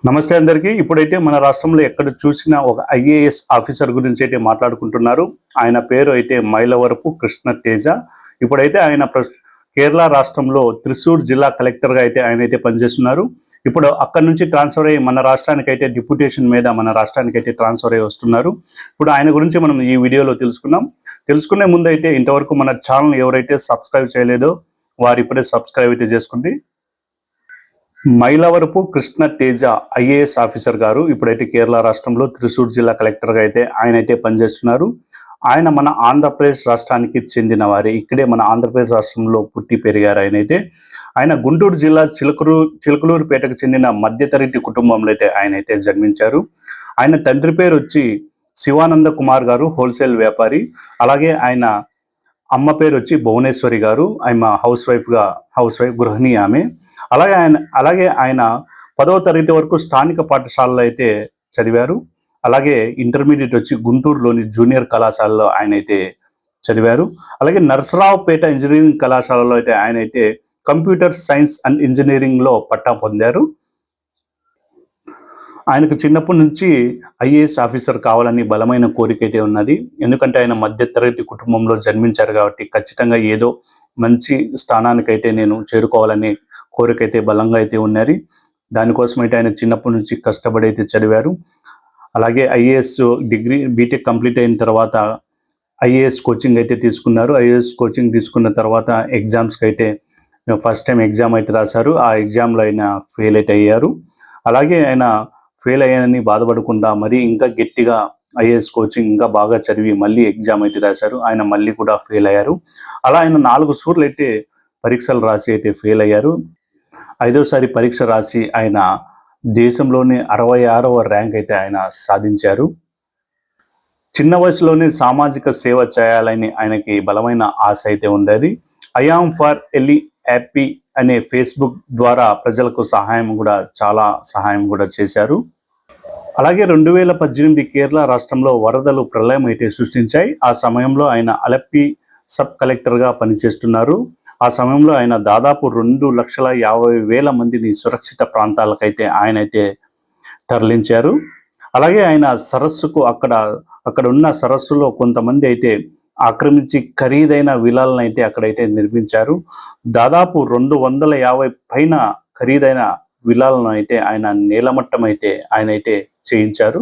నమస్తే అందరికీ. ఇప్పుడైతే మన రాష్ట్రంలో ఎక్కడ చూసినా ఒక ఐఏఎస్ ఆఫీసర్ గురించి అయితే మాట్లాడుకుంటున్నారు. ఆయన పేరు అయితే మైలవరపు కృష్ణ తేజ. ఇప్పుడైతే ఆయన కేరళ రాష్ట్రంలో త్రిశూర్ జిల్లా కలెక్టర్గా అయితే ఆయన అయితే పనిచేస్తున్నారు. ఇప్పుడు అక్కడి నుంచి ట్రాన్స్ఫర్ అయ్యి మన రాష్ట్రానికి అయితే డిప్యూటేషన్ మీద మన రాష్ట్రానికి అయితే ట్రాన్స్ఫర్ అయ్యి వస్తున్నారు. ఇప్పుడు ఆయన గురించి మనం ఈ వీడియోలో తెలుసుకునే ముందు అయితే ఇంతవరకు మన ఛానల్ ఎవరైతే సబ్స్క్రైబ్ చేయలేదో వారు ఇప్పుడే సబ్స్క్రైబ్ అయితే చేసుకోండి. మైలవరపు కృష్ణ తేజ ఐఏఎస్ ఆఫీసర్ గారు ఇప్పుడైతే కేరళ రాష్ట్రంలో త్రిశూర్ జిల్లా కలెక్టర్గా అయితే ఆయన అయితే పనిచేస్తున్నారు. ఆయన మన ఆంధ్రప్రదేశ్ రాష్ట్రానికి చెందిన వారి ఇక్కడే మన ఆంధ్రప్రదేశ్ రాష్ట్రంలో పుట్టి పెరిగారు. ఆయన గుంటూరు జిల్లా చిలకలూరుపేటకు చెందిన మధ్యతరగతి కుటుంబంలో అయితే ఆయన అయితే జన్మించారు. ఆయన తండ్రి పేరు వచ్చి శివానంద కుమార్ గారు, హోల్సేల్ వ్యాపారి. అలాగే ఆయన అమ్మ పేరు వచ్చి భువనేశ్వరి గారు. ఆమె హౌస్ వైఫ్ గృహిణి ఆమె. అలాగే ఆయన 10వ తరగతి వరకు స్థానిక పాఠశాలలో అయితే చదివారు. అలాగే ఇంటర్మీడియట్ వచ్చి గుంటూరులోని జూనియర్ కళాశాలలో ఆయన అయితే చదివారు. అలాగే నరసరావుపేట ఇంజనీరింగ్ కళాశాలలో అయితే ఆయన అయితే కంప్యూటర్ సైన్స్ అండ్ ఇంజనీరింగ్లో పట్టా పొందారు. ఆయనకు చిన్నప్పటి నుంచి ఐఏఎస్ ఆఫీసర్ కావాలని బలమైన కోరిక అయితే ఉన్నది. ఎందుకంటే ఆయన మధ్యతరగతి కుటుంబంలో జన్మించారు కాబట్టి ఖచ్చితంగా ఏదో మంచి స్థానానికైతే నేను చేరుకోవాలని కోరిక అయితే బలంగా అయితే ఉన్నది. దానికోసం అయితే ఆయన చిన్నప్పటి నుంచి కష్టపడి అయితే చదివారు. అలాగే ఐఏఎస్ డిగ్రీ బీటెక్ కంప్లీట్ అయిన తర్వాత ఐఏఎస్ కోచింగ్ అయితే తీసుకున్నారు. ఐఏఎస్ కోచింగ్ తీసుకున్న తర్వాత ఎగ్జామ్స్కి అయితే ఫస్ట్ టైం ఎగ్జామ్ అయితే రాశారు. ఆ ఎగ్జామ్లో ఆయన ఫెయిల్ అయితే అయ్యారు. అలాగే ఆయన ఫెయిల్ అయ్యానని బాధపడకుండా మరీ ఇంకా గట్టిగా ఐఏఎస్ కోచింగ్ ఇంకా బాగా చదివి మళ్ళీ ఎగ్జామ్ అయితే రాశారు. ఆయన మళ్ళీ కూడా ఫెయిల్ అయ్యారు. అలా ఆయన 4 సార్లు అయితే పరీక్షలు రాసి అయితే ఫెయిల్ అయ్యారు. 5వసారి పరీక్ష రాసి ఆయన దేశంలోనే 66వ ర్యాంక్ అయితే ఆయన సాధించారు. చిన్న వయసులోనే సామాజిక సేవ చేయాలని ఆయనకి బలమైన ఆశ అయితే ఉండేది. ఐఆమ్ ఫర్ ఎలి హ్యాపీ అనే ఫేస్బుక్ ద్వారా ప్రజలకు చాలా సహాయం కూడా చేశారు. అలాగే 2018 కేరళ రాష్ట్రంలో వరదలు ప్రళయం అయితే సృష్టించాయి. ఆ సమయంలో ఆయన అలప్పి సబ్ కలెక్టర్గా పనిచేస్తున్నారు. ఆ సమయంలో ఆయన దాదాపు 2,50,000 మందిని సురక్షిత ప్రాంతాలకైతే ఆయన అయితే తరలించారు. అలాగే ఆయన సరస్సుకు అక్కడ ఉన్న సరస్సులో కొంతమంది అయితే ఆక్రమించి ఖరీదైన విలాలను అయితే అక్కడైతే నిర్మించారు. దాదాపు 250 పైన ఖరీదైన విలాలను అయితే ఆయన నేలమట్టం అయితే ఆయన అయితే చేయించారు.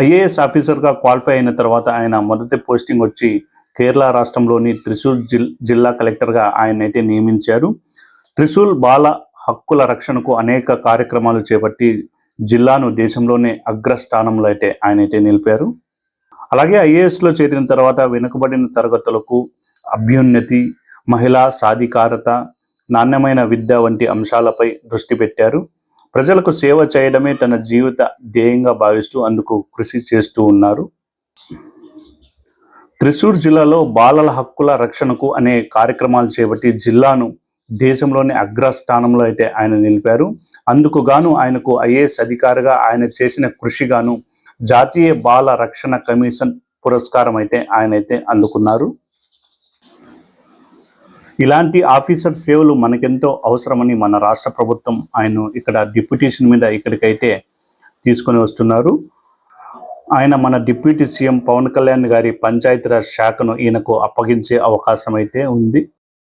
ఐఏఎస్ ఆఫీసర్గా క్వాలిఫై అయిన తర్వాత ఆయన మొదటి పోస్టింగ్ వచ్చి కేరళ రాష్ట్రంలోని త్రిశూర్ జిల్లా కలెక్టర్గా ఆయన అయితే నియమించారు. త్రిశూల్ బాల హక్కుల రక్షణకు అనేక కార్యక్రమాలు చేపట్టి జిల్లాను దేశంలోనే అగ్రస్థానంలో అయితే ఆయన అయితే నిలిపారు. అలాగే ఐఏఎస్లో చేరిన తర్వాత వెనుకబడిన తరగతులకు అభ్యున్నతి, మహిళా సాధికారత, నాణ్యమైన విద్య వంటి అంశాలపై దృష్టి పెట్టారు. ప్రజలకు సేవ చేయడమే తన జీవిత ధ్యేయంగా భావిస్తూ అందుకు కృషి చేస్తూ ఉన్నారు. త్రిశూర్ జిల్లాలో బాలల హక్కుల రక్షణకు అనే కార్యక్రమాలు చేపట్టి జిల్లాను దేశంలోని అగ్రస్థానంలో అయితే ఆయన నిలిపారు. అందుకు గాను ఆయనకు ఐఏఎస్ అధికారిగా ఆయన చేసిన కృషిగాను జాతీయ బాల రక్షణ కమిషన్ పురస్కారం అయితే ఆయన అయితే అందుకున్నారు. ఇలాంటి ఆఫీసర్ సేవలు మనకెంతో అవసరమని మన రాష్ట్ర ప్రభుత్వం ఆయన ఇక్కడ డిప్యూటేషన్ మీద ఇక్కడికైతే తీసుకొని వస్తున్నారు. ఆయన మన డిప్యూటీ సీఎం పవన్ కళ్యాణ్ గారి పంచాయతీరాజ్ శాఖను ఈయనకు అప్పగించే అవకాశం అయితే ఉంది.